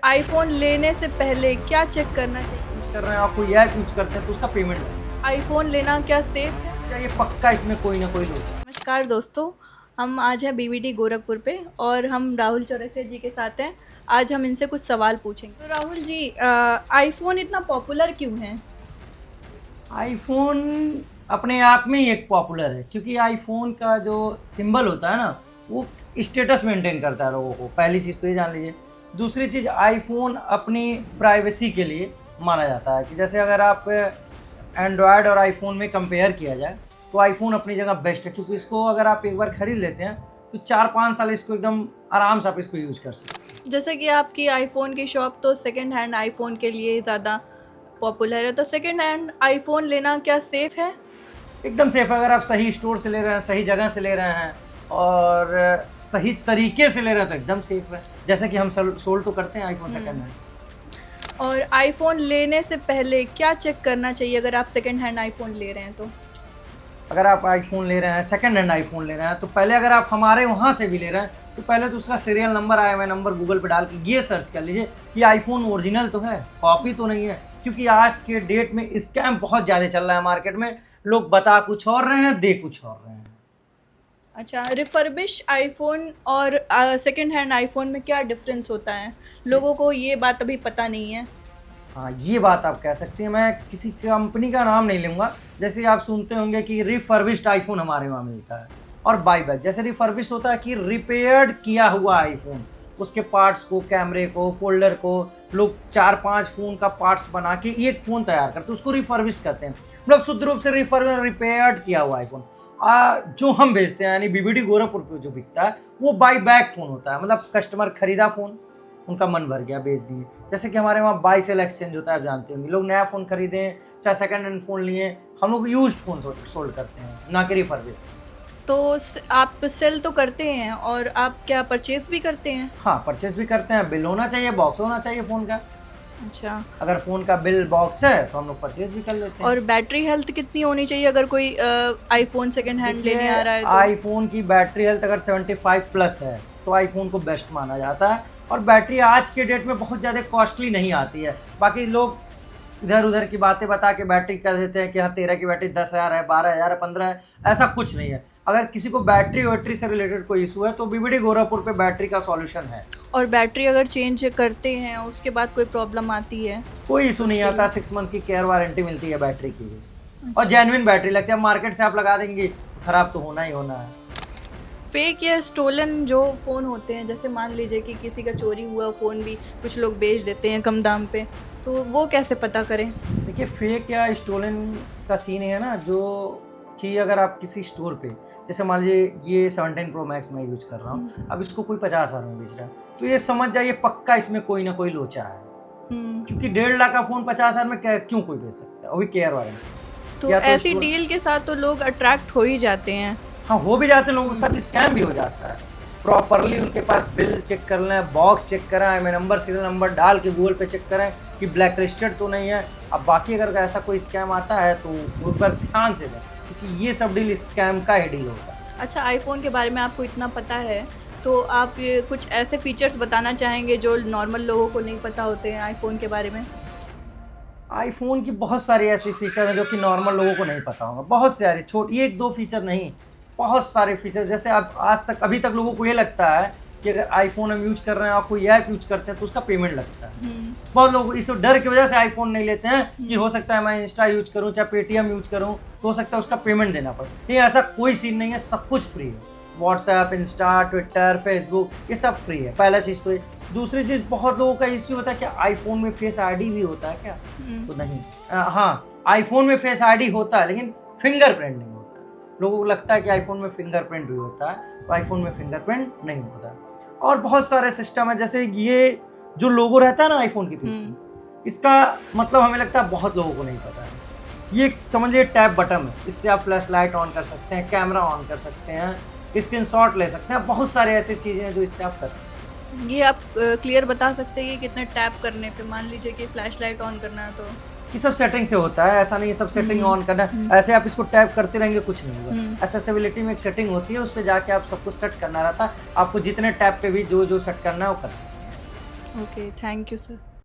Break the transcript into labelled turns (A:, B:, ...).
A: IPhone लेने से पहले क्या चेक करना चाहिए?
B: यूज कर रहे हैं, आप कोई ऐप यूज करते हैं तो उसका पेमेंट है
A: आईफ़ोन लेना क्या सेफ़ है?
B: या ये पक्का इसमें कोई ना कोई लोग हैं।
A: नमस्कार दोस्तों, हम आज हैं बीवीडी गोरखपुर पे और हम राहुल चौरसिया जी के साथ हैं। आज हम इनसे कुछ सवाल पूछेंगे। तो राहुल जी, आईफ़ोन इतना पॉपुलर क्यों है?
B: आईफोन अपने आप में ही एक पॉपुलर है क्योंकि आईफोन का जो सिंबल होता है ना, वो स्टेटस मेंटेन करता है लोगों को। पहली चीज़ तो ये जान लीजिए। दूसरी चीज़, आईफोन अपनी प्राइवेसी के लिए माना जाता है कि जैसे अगर आप एंड्रॉयड और आईफोन में कंपेयर किया जाए तो आईफोन अपनी जगह बेस्ट है, क्योंकि इसको अगर आप एक बार खरीद लेते हैं तो 4-5 साल इसको एकदम आराम से आप इसको यूज कर सकते हैं।
A: जैसे कि आपकी आईफ़ोन की शॉप तो सेकंड हैंड आईफ़ोन के लिए ज़्यादा पॉपुलर है, तो सेकंड हैंड आईफ़ोन लेना क्या सेफ़ है?
B: एकदम सेफ है। अगर आप सही स्टोर से ले रहे हैं, सही जगह से ले रहे हैं और सही तरीके से ले रहे हैं तो एकदम सेफ है। जैसे कि हम सोल्ड तो करते हैं आईफोन सेकंड हैंड।
A: और आईफ़ोन लेने से पहले क्या चेक करना चाहिए अगर आप सेकंड हैंड आईफ़ोन ले रहे हैं तो?
B: अगर आप आईफोन ले रहे हैं, सेकंड हैंड आईफोन ले रहे हैं, तो पहले अगर आप हमारे वहाँ से भी ले रहे हैं तो पहले तो उसका serial number, IMEI number Google पे डाल के ये सर्च कर लीजिए कि आईफोन ओरिजिनल तो है, कॉपी तो नहीं है। क्योंकि आज के डेट में स्कैम बहुत ज़्यादा चल रहा है मार्केट में। लोग बता कुछ और रहे हैं, दे कुछ और रहे हैं।
A: अच्छा, रिफर्बिश आईफ़ोन और सेकंड हैंड आईफ़ोन में क्या डिफ़रेंस होता है? लोगों को ये बात अभी पता नहीं है।
B: हाँ, ये बात आप कह सकती हैं। मैं किसी कंपनी का नाम नहीं लूँगा। जैसे आप सुनते होंगे कि रिफर्बिश्ड आईफोन हमारे वहाँ मिलता है, और बाई बैक जैसे रिफर्बिश होता है कि रिपेयर्ड किया हुआ आईफोन, उसके पार्ट्स को, कैमरे को, फोल्डर को लोग 4-5 फ़ोन का पार्ट्स बना के एक फ़ोन तैयार करते हैं, उसको रिफर्बिश कहते हैं। मतलब शुद्ध रूप से रिपेयर्ड किया हुआ आईफोन। जो हम बेचते हैं यानी बीबीडी गोरखपुर पे जो बिकता है वो बाई बैक फ़ोन होता है। मतलब कस्टमर खरीदा फ़ोन, उनका मन भर गया, बेच दिए। जैसे कि हमारे वहाँ बाई सेल एक्सचेंज होता है, आप जानते होंगे। लोग नया फ़ोन खरीदें चाहे सेकंड हैंड फ़ोन लिए, हम लोग यूज्ड फ़ोन सोल्ड करते हैं, ना कि रिफर्बिश।
A: तो आप सेल तो करते हैं और आप क्या परचेज़ भी करते हैं?
B: हाँ, परचेस भी करते हैं। बिल होना चाहिए, बॉक्स होना चाहिए फ़ोन का।
A: अच्छा।
B: अगर फ़ोन का बिल बॉक्स है तो हम लोग परचेस भी कर लेते हैं।
A: और बैटरी हेल्थ कितनी होनी चाहिए अगर कोई आईफ़ोन सेकंड हैंड लेने आ रहा है तो?
B: आईफोन की बैटरी हेल्थ अगर 75 प्लस है तो आईफोन को बेस्ट माना जाता है। और बैटरी आज के डेट में बहुत ज़्यादा कॉस्टली नहीं आती है। बाकी लोग इधर उधर की बातें बता के बैटरी कर देते हैं कि हाँ 13 की बैटरी 10,000 है, 12,000 है, 15 है। ऐसा कुछ नहीं है। अगर किसी को बैटरी वैटरी से रिलेटेड कोई इशू है तो बीबीडी गोरखपुर पे बैटरी का सॉल्यूशन है।
A: और बैटरी अगर चेंज करते हैं उसके बाद कोई प्रॉब्लम आती है?
B: कोई इशू नहीं आता। 6 मंथ की केयर वारंटी मिलती है बैटरी की भी। और जेन्युइन बैटरी लगती है। मार्केट से आप लगा देंगे, खराब तो होना ही होना है।
A: फेक या स्टोलन जो फ़ोन होते हैं, जैसे मान लीजिए कि किसी का चोरी हुआ फ़ोन भी कुछ लोग बेच देते हैं कम दाम पे, तो वो कैसे पता करें?
B: देखिए, फेक या स्टोलन का सीन है ना, जो कि अगर आप किसी स्टोर पे, जैसे मान लीजिए ये 17 प्रो मैक्स मैं यूज कर रहा हूँ, अब इसको कोई 50,000 में बेच रहा है तो ये समझ जाइए पक्का इसमें कोई ना कोई लोचा है। क्योंकि 1.5 लाख का फ़ोन 50,000 में क्यों कोई बेच सकता है, वो भी केयर वारंटी।
A: तो
B: या तो
A: ऐसी डील के साथ तो लोग अट्रैक्ट हो ही जाते हैं।
B: हाँ, हो भी जाते हैं। लोगों के साथ स्कैम भी हो जाता है। प्रॉपरली उनके पास बिल चेक कर लें, बॉक्स चेक करें, IMEI नंबर, सीरियल नंबर डाल के गूगल पे चेक करें कि ब्लैक लिस्टेड तो नहीं है। अब बाकी अगर ऐसा कोई स्कैम आता है तो उस पर ध्यान से दें, क्योंकि ये सब डील स्कैम का ही डील होता है।
A: अच्छा, आईफ़ोन के बारे में आपको इतना पता है, तो आप ये कुछ ऐसे फीचर्स बताना चाहेंगे जो नॉर्मल लोगों को नहीं पता होते हैं आईफ़ोन के बारे में?
B: आईफोन की बहुत सारी ऐसी फीचर हैं जो कि नॉर्मल लोगों को नहीं पता होगा। बहुत सारे, छोटी 1-2 फीचर नहीं, बहुत सारे फीचर। जैसे अब आज तक, अभी तक लोगों को ये लगता है कि अगर आईफोन हम यूज कर रहे हैं और कोई ऐप यूज करते हैं तो उसका पेमेंट लगता है। बहुत लोग इस डर की वजह से आईफोन नहीं लेते हैं कि हो सकता है मैं इंस्टा यूज करूं चाहे पेटीएम यूज करूं तो हो सकता है उसका पेमेंट देना पड़े। नहीं, ऐसा कोई सीन नहीं है, सब कुछ फ्री है। व्हाट्सएप, इंस्टा, ट्विटर, फेसबुक, ये सब फ्री है। पहला चीज़ तो ये। दूसरी चीज़, बहुत लोगों का इश्यू होता है कि आईफोन में फेस आईडी भी होता है क्या? तो नहीं। हाँ, आईफोन में फेस आईडी होता है लेकिन फिंगरप्रिंट नहीं होता है। लोगों को लगता है कि आईफोन में फिंगरप्रिंट भी होता है, तो आईफोन में फिंगरप्रिंट नहीं होता है। और बहुत सारे सिस्टम है, जैसे ये जो लोगो रहता है ना आईफोन के पीछे, इसका मतलब हमें लगता है बहुत लोगों को नहीं पता है। ये समझिए टैब बटन है, इससे आप फ्लैश लाइट ऑन कर सकते हैं, कैमरा ऑन कर सकते हैं, स्क्रीनशॉट ले सकते हैं। बहुत सारे ऐसी चीज़ें हैं जो इससे आप कर सकते हैं।
A: ये आप क्लियर बता सकते हैं कि कितने टैप करने पे, मान लीजिए कि फ्लैश लाइट ऑन करना है तो?
B: ये सब सेटिंग से होता है, ऐसा नहीं है सब सेटिंग ऑन करना है। ऐसे आप इसको टैप करते रहेंगे कुछ नहीं होगा। एक्सेसिबिलिटी में एक सेटिंग होती है, उस पर जाके आप सब कुछ सेट करना रहता है। आपको जितने टैप पे भी जो जो सेट करना है वो कर सकते हैं।
A: Okay, thank you sir.